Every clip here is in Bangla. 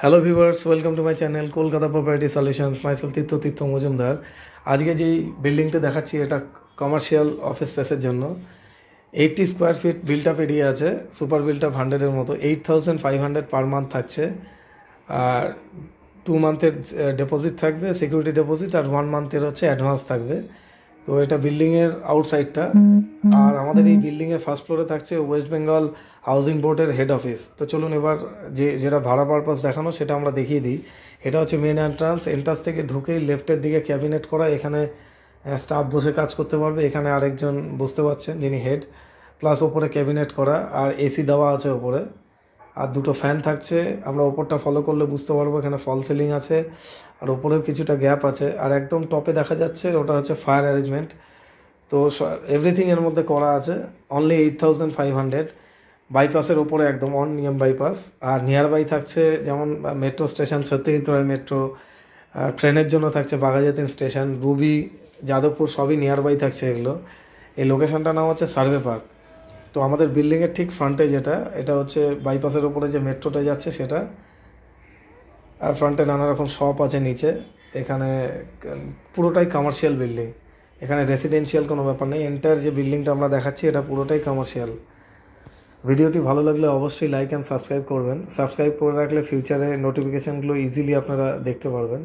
Hello viewers, welcome to my channel Kolkata property solutions. Myself Tirtha Majumdar. আজকে যেই বিল্ডিংটা দেখাচ্ছি এটা কমার্শিয়াল অফিস স্পেসের জন্য 80 square feet built up area আছে, সুপার বিল্ট আপ 100-এর মতো। 8500 পার মান্থ থাকছে, আর 2 মান্থের ডিপোজিট থাকবে, সিকিউরিটি ডিপোজিট, আর 1 মান্থের হচ্ছে অ্যাডভান্স থাকবে। তো এটা বিল্ডিংয়ের আউটসাইডটা। আর আমাদের এই বিল্ডিংয়ের ফার্স্ট ফ্লোরে থাকছে ওয়েস্ট বেঙ্গল হাউজিং বোর্ডের হেড অফিস। তো চলুন এবার যেটা ভাড়া পারপাস দেখানো সেটা আমরা দেখিয়ে দিই। এটা হচ্ছে মেন এন্ট্রান্স থেকে ঢুকেই লেফটের দিকে ক্যাবিনেট করা, এখানে স্টাফ বসে কাজ করতে পারবে। এখানে আরেকজন বুঝতে পারছেন যিনি হেড, প্লাস ওপরে ক্যাবিনেট করা, আর এসি দেওয়া আছে ওপরে, আর দুটো ফ্যান থাকছে। আমরা ওপরটা ফলো করলে বুঝতে পারবো এখানে ফল সিলিং আছে, আর ওপরেও কিছুটা গ্যাপ আছে। আর একদম টপে দেখা যাচ্ছে ওটা হচ্ছে ফায়ার অ্যারেঞ্জমেন্ট। তো এভরিথিং এর মধ্যে করা আছে। অনলি 8500, বাইপাসের ওপরে একদম অন নিয়ম বাইপাস। আর নিয়ার বাই থাকছে যেমন metro station, Satyajit Ray metro, ট্রেনের জন্য থাকছে বাঘাযতীন স্টেশন, রুবি, যাদবপুর, সবই নিয়ার বাই থাকছে এগুলো। এই লোকেশনটার নাম হচ্ছে সার্ভে পার্ক। তো আমাদের বিল্ডিংয়ের ঠিক ফ্রন্টে এটা হচ্ছে বাইপাসের ওপরে যে মেট্রোটা যাচ্ছে সেটা। আর ফ্রন্টে নানা রকম শপ আছে নিচে। এখানে পুরোটাই কমার্শিয়াল বিল্ডিং, এখানে রেসিডেন্সিয়াল কোনো ব্যাপার নেই। এন্টার যে বিল্ডিংটা আমরা দেখাচ্ছি এটা পুরোটাই কমার্শিয়াল। ভিডিওটি ভালো লাগলে অবশ্যই লাইক অ্যান্ড সাবস্ক্রাইব করবেন। সাবস্ক্রাইব করে রাখলে ফিউচারে নোটিফিকেশানগুলো ইজিলি আপনারা দেখতে পারবেন।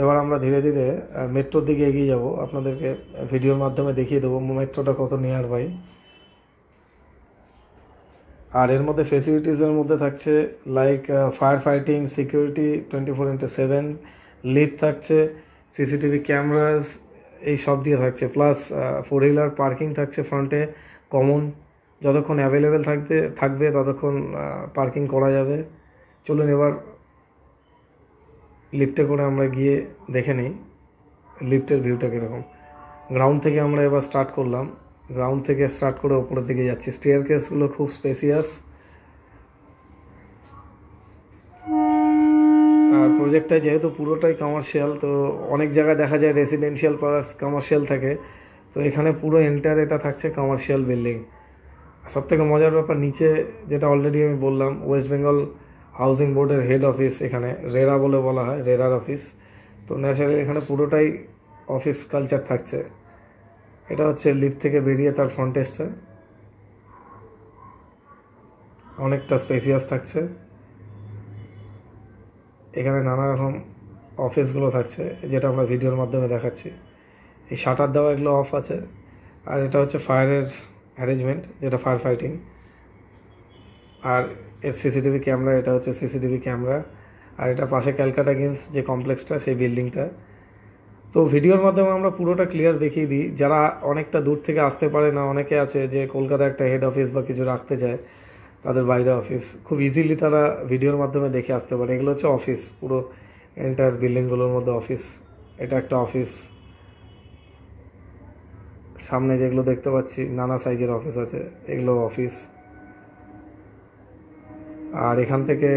এবার আমরা ধীরে ধীরে মেট্রোর দিকে এগিয়ে যাব, আপনাদেরকে ভিডিওর মাধ্যমে দেখিয়ে দেবো মেট্রোটা কত নিয়ার বাই। আর এর মধ্যে ফেসিলিটিসের মধ্যে থাকছে like fire fighting, security 24/7, lift থাকছে, সিসিটিভি ক্যামেরাস, এই সব দিয়ে থাকছে। প্লাস 4 হুইলার পার্কিং থাকছে ফ্রন্টে কমন, যতক্ষণ অ্যাভেলেবেল থাকবে ততক্ষণ পার্কিং করা যাবে। চলুন এবার লিফটে করে আমরা গিয়ে দেখে নিই লিফটের ভিউটা কীরকম। গ্রাউন্ড থেকে আমরা এবার স্টার্ট করলাম, গ্রাউন্ড থেকে স্টার্ট করে ওপরের দিকে যাচ্ছি। স্টেয়ার কেসগুলো খুব স্পেসিয়াস। আর প্রজেক্টটা যেহেতু পুরোটাই কমার্শিয়াল, তো অনেক জায়গায় দেখা যায় রেসিডেন্সিয়াল প্লাস কমার্শিয়াল থাকে, তো এখানে পুরো এন্টার এটা থাকছে কমার্শিয়াল বিল্ডিং। সবথেকে মজার ব্যাপার, নিচে যেটা অলরেডি আমি বললাম ওয়েস্ট বেঙ্গল হাউজিং বোর্ডের হেড অফিস, এখানে রেরা বলে বলা হয়, রেরার অফিস। তো ন্যাচারালি এখানে পুরোটাই অফিস কালচার থাকছে। এটা হচ্ছে লিফট থেকে বেরিয়ে তার ফ্রন্টেজটা, অনেকটা স্পেসিয়াস থাকছে। এখানে নানা রকম অফিসগুলো থাকছে যেটা আমরা ভিডিওর মাধ্যমে দেখাচ্ছি। এই শাটার দেওয়া এগুলো অফ আছে। আর এটা হচ্ছে ফায়ারের অ্যারেঞ্জমেন্ট, যেটা ফায়ার ফাইটিং। আর এর সিসিটিভি ক্যামেরা, এটা হচ্ছে সিসিটিভি ক্যামেরা। আর এটা পাশে ক্যালকাটা গিন্স যে কমপ্লেক্সটা, সেই বিল্ডিংটা। তো ভিডিওর মাধ্যমে আমরা পুরোটা ক্লিয়ার দেখিয়ে দিই। যারা অনেকটা দূর থেকে আসতে পারে না, অনেকে আছে যে কলকাতা একটা হেড অফিস বা কিছু রাখতে চায়, তাদের বাইরে অফিস খুব ইজিলি তারা ভিডিওর মাধ্যমে দেখে আসতে পারে। এগুলো হচ্ছে অফিস, পুরো এন্টায়ার বিল্ডিংগুলোর মধ্যে অফিস। এটা একটা অফিস। সামনে যেগুলো দেখতে পাচ্ছি নানা সাইজের অফিস আছে, এগুলো অফিস। আর এখান থেকে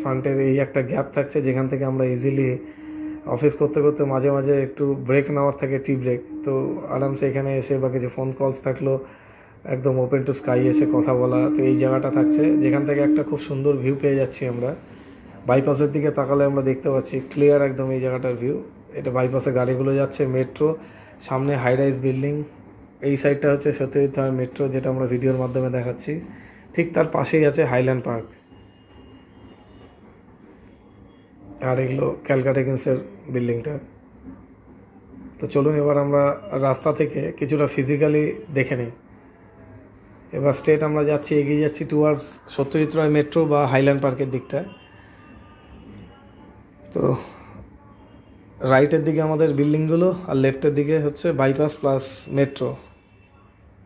ফ্রন্টের এই একটা গ্যাপ থাকছে যেখান থেকে আমরা ইজিলি অফিস করতে করতে মাঝে মাঝে একটু ব্রেক নেওয়ার থাকে, টি ব্রেক। তো আরামসে এখানে এসে বা কিছু ফোন কলস থাকলো একদম ওপেন টু স্কাই এসে কথা বলা। তো এই জায়গাটা থাকছে যেখান থেকে একটা খুব সুন্দর ভিউ পেয়ে যাচ্ছি আমরা। বাইপাসের দিকে তাকালে আমরা দেখতে পাচ্ছি ক্লিয়ার একদম এই জায়গাটার ভিউ। এটা বাইপাসে গাড়িগুলো যাচ্ছে, মেট্রো, সামনে হাই রাইজ বিল্ডিং। এই সাইডটা হচ্ছে সত্যজিৎ রায় মেট্রো, যেটা আমরা ভিডিওর মাধ্যমে দেখাচ্ছি। ঠিক তার পাশেই আছে হাইল্যান্ড পার্ক। আর এগুলো ক্যালকাটা গিন্সের বিল্ডিংটা। তো চলুন এবার আমরা রাস্তা থেকে কিছুটা ফিজিক্যালি দেখে নিই। এবার স্ট্রেট আমরা এগিয়ে যাচ্ছি টুয়ার্ডস সত্যজিৎ রায় মেট্রো বা হাইল্যান্ড পার্কের দিকটা। তো রাইটের দিকে আমাদের বিল্ডিংগুলো, আর লেফটের দিকে হচ্ছে বাইপাস প্লাস মেট্রো।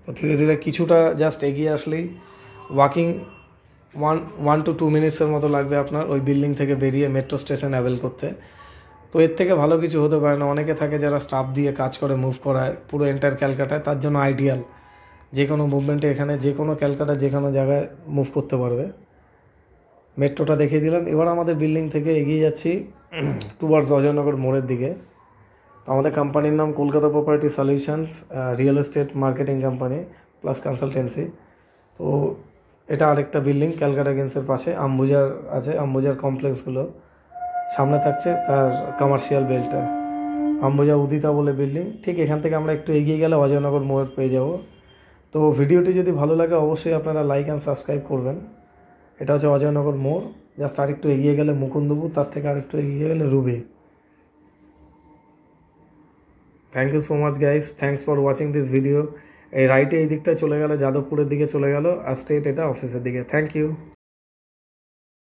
তো ধীরে ধীরে কিছুটা জাস্ট এগিয়ে আসলেই ওয়াকিং 1 to 2 মিনিটসের মতো লাগবে আপনার ওই বিল্ডিং থেকে বেরিয়ে মেট্রো স্টেশন অ্যাভেল করতে। তো এর থেকে ভালো কিছু হতে পারে না। অনেকে থাকে যারা স্টাফ দিয়ে কাজ করে, মুভ করায় পুরো এন্টায়ার ক্যালকাটায়, তার জন্য আইডিয়াল। যে কোনো মুভমেন্টে এখানে যে কোনো ক্যালকাটা যে কোনো জায়গায় মুভ করতে পারবে। মেট্রোটা দেখিয়ে দিলাম। এবার আমাদের বিল্ডিং থেকে এগিয়ে যাচ্ছি টুয়ার্ডস অজয়নগর মোড়ের দিকে। আমাদের কোম্পানির নাম Kolkata property solutions, real estate marketing company plus consultancy. তো এটা আরেকটা বিল্ডিং ক্যালকাটা গেমসের পাশে আম্বুজার আছে, আম্বুজার কমপ্লেক্সগুলো সামনে থাকছে তার কমার্শিয়াল বেলটা, আম্বুজা উদিতা বলে বিল্ডিং। ঠিক এখান থেকে আমরা একটু এগিয়ে গেলে অজয়নগর মোড় পেয়ে যাব। তো ভিডিওটি যদি ভালো লাগে অবশ্যই আপনারা লাইক অ্যান্ড সাবস্ক্রাইব করবেন। এটা হচ্ছে অজয়নগর মোড়, জাস্ট আরেকটু এগিয়ে গেলে মুকুন্দপুর, তার থেকে আরেকটু এগিয়ে গেলে রুবি। Thank you so much guys, thanks for watching this video. এই রাইটে এই দিকটা চলে গেলে যাদবপুরের দিকে চলে গেল, আর স্ট্রেট এটা অফিসের দিকে। Thank you.